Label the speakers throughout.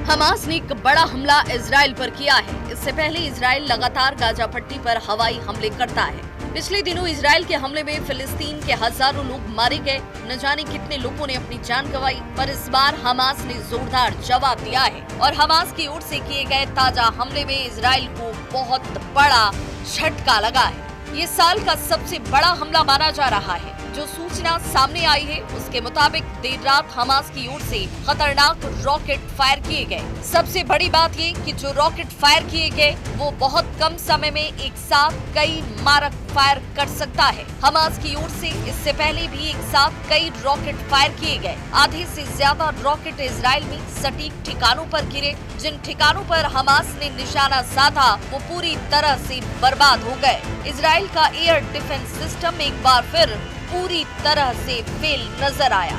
Speaker 1: Hamas ने एक बड़ा हमला इजराइल पर किया है। इससे पहले इजराइल लगातार गाजा पट्टी पर हवाई हमले करता है। पिछले दिनों इजराइल के हमले में फिलिस्तीन के हजारों लोग मारे गए, न जाने कितने लोगों ने अपनी जान गंवाई। पर इस बार हमास ने जोरदार जवाब दिया है और हमास की ओर से किए गए ताजा हमले में इजराइल को बहुत बड़ा झटका लगा है। ये साल का सबसे बड़ा हमला माना जा रहा है। जो सूचना सामने आई है उसके मुताबिक देर रात हमास की ओर से खतरनाक रॉकेट फायर किए गए। सबसे बड़ी बात ये कि जो रॉकेट फायर किए गए वो बहुत कम समय में एक साथ कई मारक फायर कर सकता है। हमास की ओर से इससे पहले भी एक साथ कई रॉकेट फायर किए गए। आधे से ज्यादा रॉकेट इजराइल में सटीक ठिकानों पर गिरे। जिन ठिकानों पर हमास ने निशाना साधा वो पूरी तरह से बर्बाद हो गए। इजराइल का एयर डिफेंस सिस्टम एक बार फिर पूरी तरह से फेल नजर आया।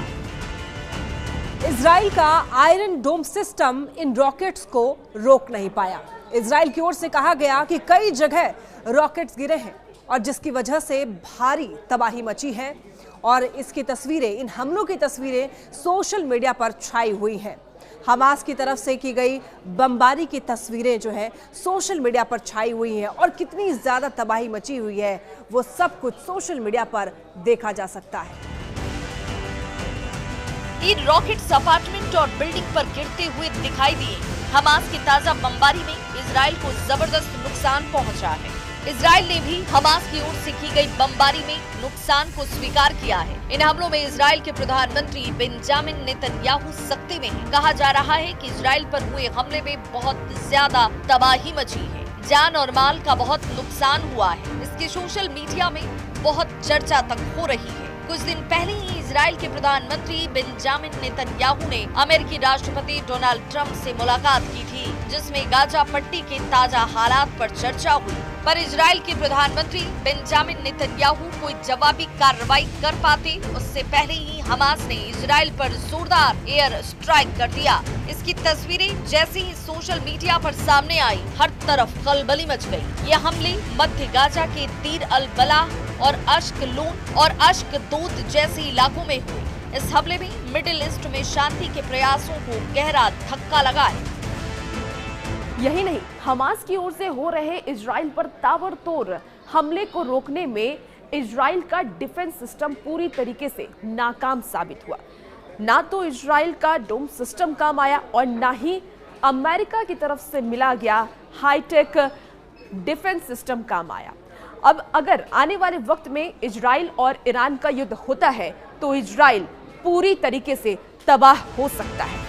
Speaker 2: इजराइल का आयरन डोम सिस्टम इन रॉकेट्स को रोक नहीं पाया। इजराइल की ओर से कहा गया कि कई जगह रॉकेट्स गिरे हैं और जिसकी वजह से भारी तबाही मची है और इसकी तस्वीरें, इन हमलों की तस्वीरें सोशल मीडिया पर छाई हुई हैं। हमास की तरफ से की गई बमबारी की तस्वीरें जो है सोशल मीडिया पर छाई हुई हैं और कितनी ज्यादा तबाही मची हुई है वो सब कुछ सोशल मीडिया पर देखा जा सकता है।
Speaker 1: इन रॉकेट्स अपार्टमेंट और बिल्डिंग पर गिरते हुए दिखाई दिए। हमास की ताजा बमबारी में इजराइल को जबरदस्त नुकसान पहुंचा है। इजराइल ने भी हमास की ओर से की गई बमबारी में नुकसान को स्वीकार किया है। इन हमलों में इजराइल के प्रधानमंत्री बेंजामिन नेतन्याहू सख्ती में हैं। कहा जा रहा है कि इजराइल पर हुए हमले में बहुत ज्यादा तबाही मची है, जान और माल का बहुत नुकसान हुआ है। इसकी सोशल मीडिया में बहुत चर्चा तक हो रही है। कुछ दिन पहले ही इजराइल के प्रधानमंत्री बेंजामिन नेतन्याहू ने अमेरिकी राष्ट्रपति डोनाल्ड ट्रंप से मुलाकात की थी, जिसमें गाजा पट्टी के ताजा हालात पर चर्चा हुई। पर इजराइल के प्रधानमंत्री बेंजामिन नेतन्याहू कोई जवाबी कार्रवाई कर पाते उससे पहले ही हमास ने इजराइल पर जोरदार एयर स्ट्राइक कर दिया। इसकी तस्वीरें जैसे ही सोशल मीडिया पर सामने आई, हर तरफ खलबली मच गई। ये हमले मध्य गाजा के दीर अल बलाह और अश्कलोन और अश्कदोद जैसे इलाकों में हुए। इस हमले में मिडिल ईस्ट में शांति के प्रयासों को गहरा धक्का लगा है।
Speaker 3: यही नहीं, हमास की ओर से हो रहे इजराइल पर ताबड़तोड़ हमले को रोकने में इजराइल का डिफेंस सिस्टम पूरी तरीके से नाकाम साबित हुआ। ना तो इजराइल का डोम सिस्टम काम आया और ना ही अमेरिका की तरफ से मिला गया हाईटेक डिफेंस सिस्टम काम आया। अब अगर आने वाले वक्त में इजराइल और ईरान का युद्ध होता है तो इजराइल पूरी तरीके से तबाह हो सकता है।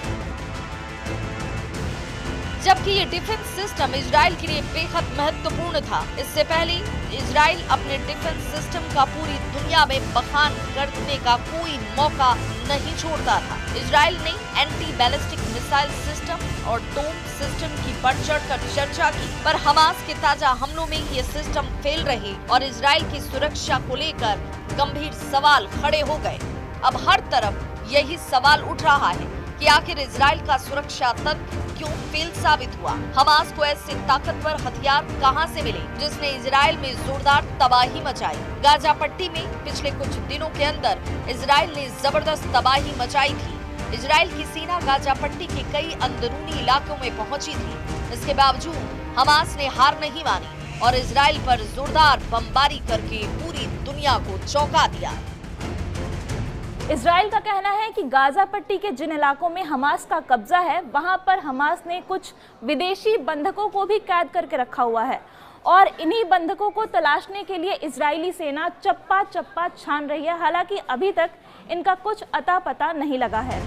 Speaker 1: जबकि ये डिफेंस सिस्टम इजराइल के लिए बेहद महत्वपूर्ण था। इससे पहले इजराइल अपने डिफेंस सिस्टम का पूरी दुनिया में बखान करने का कोई मौका नहीं छोड़ता था। इजराइल ने एंटी बैलिस्टिक मिसाइल सिस्टम और डोम सिस्टम की बढ़ चढ़कर चर्चा की, पर हमास के ताजा हमलों में ये सिस्टम फेल रहे और इजराइल की सुरक्षा को लेकर गंभीर सवाल खड़े हो गए। अब हर तरफ यही सवाल उठ रहा है कि आखिर इजराइल का सुरक्षा तंत्र क्यों फेल साबित हुआ। हमास को ऐसे ताकतवर हथियार कहां से मिले जिसने इजराइल में जोरदार तबाही मचाई। गाजा पट्टी में पिछले कुछ दिनों के अंदर इजराइल ने जबरदस्त तबाही मचाई थी। इजराइल की सेना गाजा पट्टी के कई अंदरूनी इलाकों में पहुंची थी। इसके बावजूद हमास ने हार नहीं मानी और इजराइल पर जोरदार बमबारी करके पूरी दुनिया को चौंका दिया।
Speaker 4: इजराइल का कहना है कि गाजा पट्टी के जिन इलाकों में हमास का कब्जा है वहां पर हमास ने कुछ विदेशी बंधकों को भी कैद करके रखा हुआ है और इन्हीं बंधकों को तलाशने के लिए इजरायली सेना चप्पा चप्पा छान रही है। हालांकि अभी तक इनका कुछ अता पता नहीं लगा है।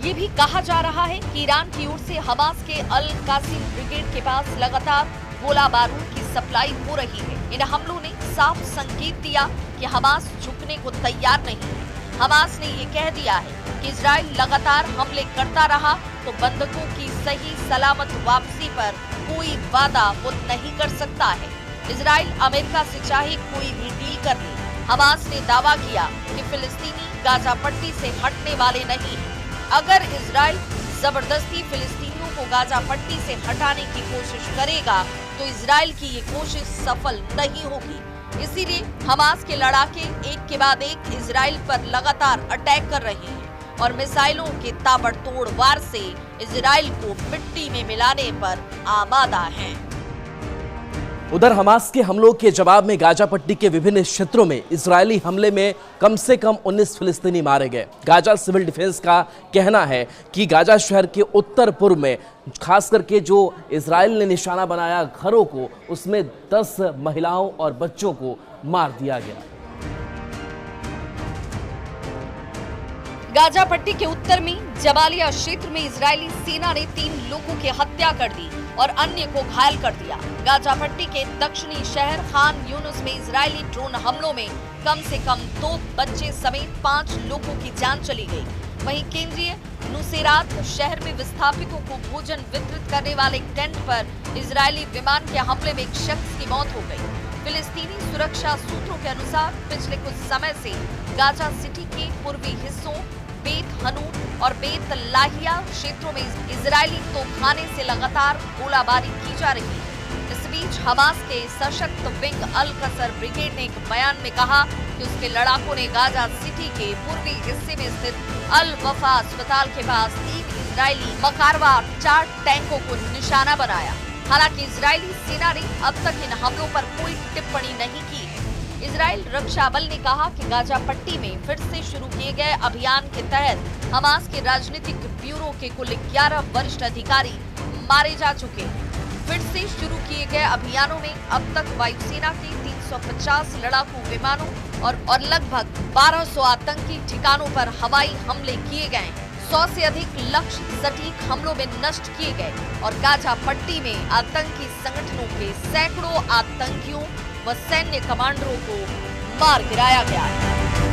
Speaker 1: ये भी कहा जा रहा है कि ईरान की ओर से हमास के अल कासिम ब्रिगेड के पास लगातार गोला बारूद की सप्लाई हो रही है। इन हमलों ने साफ संकेत दिया कि हमास झुकने को तैयार नहीं है। हमास ने ये कह दिया है कि इजराइल लगातार हमले करता रहा तो बंधकों की सही सलामत वापसी पर कोई वादा वो नहीं कर सकता है। इजराइल अमेरिका से चाहे कोई भी डील कर ले। हमास ने दावा किया कि फिलिस्तीनी गाजा पट्टी से हटने वाले नहीं है। अगर इजराइल जबरदस्ती फिलिस्तीनियों को गाजा पट्टी से हटाने की कोशिश करेगा तो इजराइल की ये कोशिश सफल नहीं होगी। इसीलिए हमास के लड़ाके एक के बाद एक इजराइल पर लगातार अटैक कर रहे हैं। और मिसाइलों के ताबड़तोड़ वार से इजराइल को मिट्टी में मिलाने पर आमादा हैं।
Speaker 5: उधर हमास के हमलों के जवाब में गाजा पट्टी के विभिन्न क्षेत्रों में इजरायली हमले में कम से कम 19 फिलिस्तीनी मारे गए। गाजा सिविल डिफेंस का कहना है कि गाजा शहर के उत्तर पूर्व में खास करके जो इजराइल ने निशाना बनाया घरों को, उसमें 10 महिलाओं और बच्चों को मार दिया गया।
Speaker 1: गाजा पट्टी के उत्तर में जबालिया क्षेत्र में इजरायली सेना ने 3 लोगों की हत्या कर दी और अन्य को घायल कर दिया। गाजा पट्टी के दक्षिणी शहर खान यूनुस में इजरायली ड्रोन हमलों में कम से कम 2 बच्चे समेत 5 लोगों की जान चली गई। वहीं केंद्रीय नुसेरात शहर में विस्थापितों को भोजन वितरित करने वाले एक टेंट पर इजरायली विमान के हमले में एक शख्स की मौत हो गई। फिलिस्तीनी सुरक्षा सूत्रों के अनुसार पिछले कुछ समय से गाजा सिटी के पूर्वी हिस्सों बेत हनून और बेत लाहिया क्षेत्रों में इजरायली तोपखाने से लगातार गोलाबारी की जा रही है। इस बीच हमास के सशक्त विंग अल कसर ब्रिगेड ने एक बयान में कहा कि उसके लड़ाकों ने गाजा सिटी के पूर्वी हिस्से में स्थित अल वफा अस्पताल के पास 3 इजरायली मकारवा 4 टैंकों को निशाना बनाया। हालांकि इजरायली सेना ने अब तक इन हमलों पर कोई टिप्पणी नहीं की है। इजरायल रक्षा बल ने कहा कि गाजा पट्टी में फिर से शुरू किए गए अभियान के तहत हमास के राजनीतिक ब्यूरो के कुल 11 वरिष्ठ अधिकारी मारे जा चुके हैं। फिर से शुरू किए गए अभियानों में अब तक वायुसेना के 350 लड़ाकू विमानों और लगभग 1200 आतंकी ठिकानों पर हवाई हमले किए गए। 100 से अधिक लक्ष्य सटीक हमलों में नष्ट किए गए और गाजा पट्टी में आतंकी संगठनों के सैकड़ों आतंकियों व सैन्य कमांडरों को मार गिराया गया है।